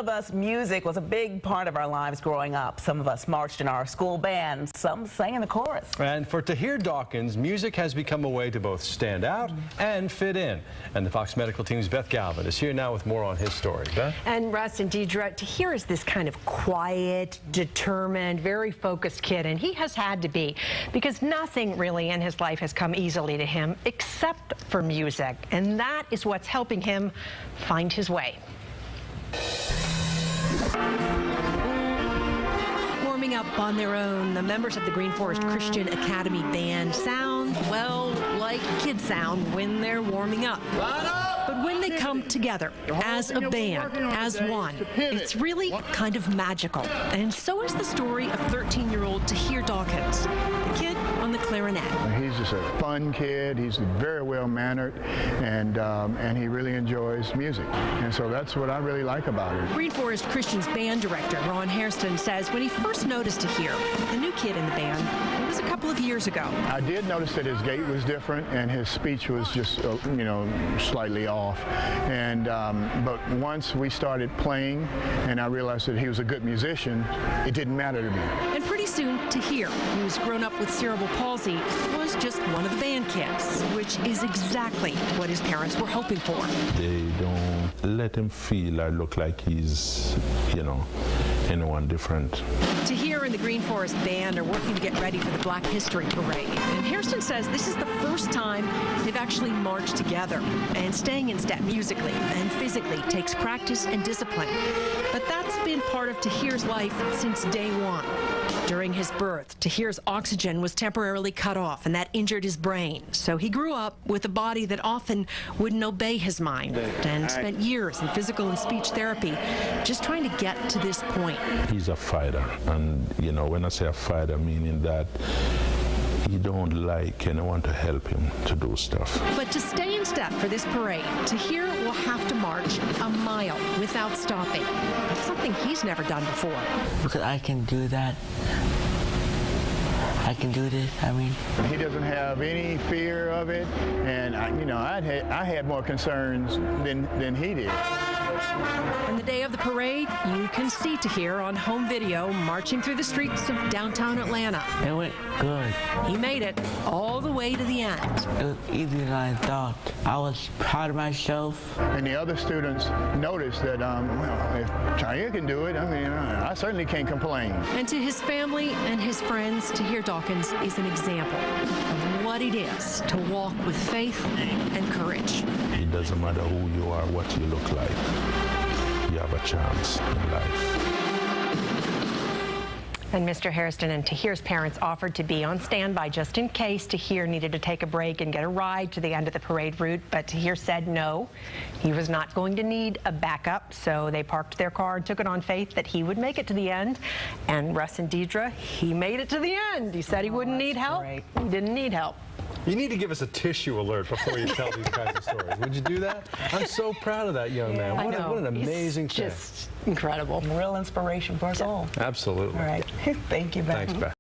of us, music was a big part of our lives growing up. Some of us marched in our school bands, some sang in the chorus. And for Tahir Dawkins, music has become a way to both stand out and fit in. And the Fox Medical Team's Beth Galvin is here now with more on his story. Beth? And Russ and Deidre, Tahir is this kind of quiet, determined, very focused kid, and he has had to be, because nothing really in his life has come easily to him except for music, and that is what's helping him find his way. Warming up on their own, the members of the Green Forest Christian Academy Band sound, well, like kids sound when they're warming up. But when they come together as a band, as one, it's really kind of magical. And so is the story of 13-year-old Tahir Dawkins, the kid on the clarinet. He's just a fun kid. He's very well-mannered, and he really enjoys music. And so that's what I really like about him. Green Forest Christian's band director, Ron Hairston, says when he first noticed Tahir, the new kid in the band, it was a couple of years ago. I did notice that his gait was different and his speech was just, you know, slightly off. And but once we started playing and I realized that he was a good musician, it didn't matter to me. And pretty soon, Tahir, who's grown up with cerebral palsy, was just one of the band kids, which is exactly what his parents were hoping for. They don't let him feel or look like he's, you know, anyone different. Tahir and the Green Forest Band are working to get ready for the Black History Parade. And Hairston says this is the first time they've actually marched together. And staying in step musically and physically takes practice and discipline. But that's been part of Tahir's life since day one. During his birth, Tahir's oxygen was temporarily cut off, and that injured his brain. So he grew up with a body that often wouldn't obey his mind, and spent years in physical and speech therapy just trying to get to this point. He's a fighter, and you know, when I say a fighter, meaning that he don't like anyone to help him to do stuff. But to stay in step for this parade, Tahir will have to march a mile without stopping. That's something he's never done before. Because I can do that. I can do this, I mean. He doesn't have any fear of it, and I had more concerns than he did. On the day of the parade, you can see Tahir on home video marching through the streets of downtown Atlanta. It went good. He made it all the way to the end. It was easier than I thought. I was proud of myself. And the other students noticed that, well, if Tahir can do it, I mean, I certainly can't complain. And to his family and his friends, Tahir Dawkins is an example of what it is to walk with faith and courage. It doesn't matter who you are, what you look like. You have a chance in life. And Mr. Hairston and Tahir's parents offered to be on standby just in case Tahir needed to take a break and get a ride to the end of the parade route, but Tahir said no. He was not going to need a backup, so they parked their car and took it on faith that he would make it to the end. And Russ and Deidre, he made it to the end. He said he wouldn't need help. Great. He didn't need help. You need to give us a tissue alert before you tell these kinds of stories. Would you do that? I'm so proud of that young man. What an amazing thing. Just incredible. Real inspiration for us all. Absolutely. All right. Thank you, Beth. Thanks, Beth.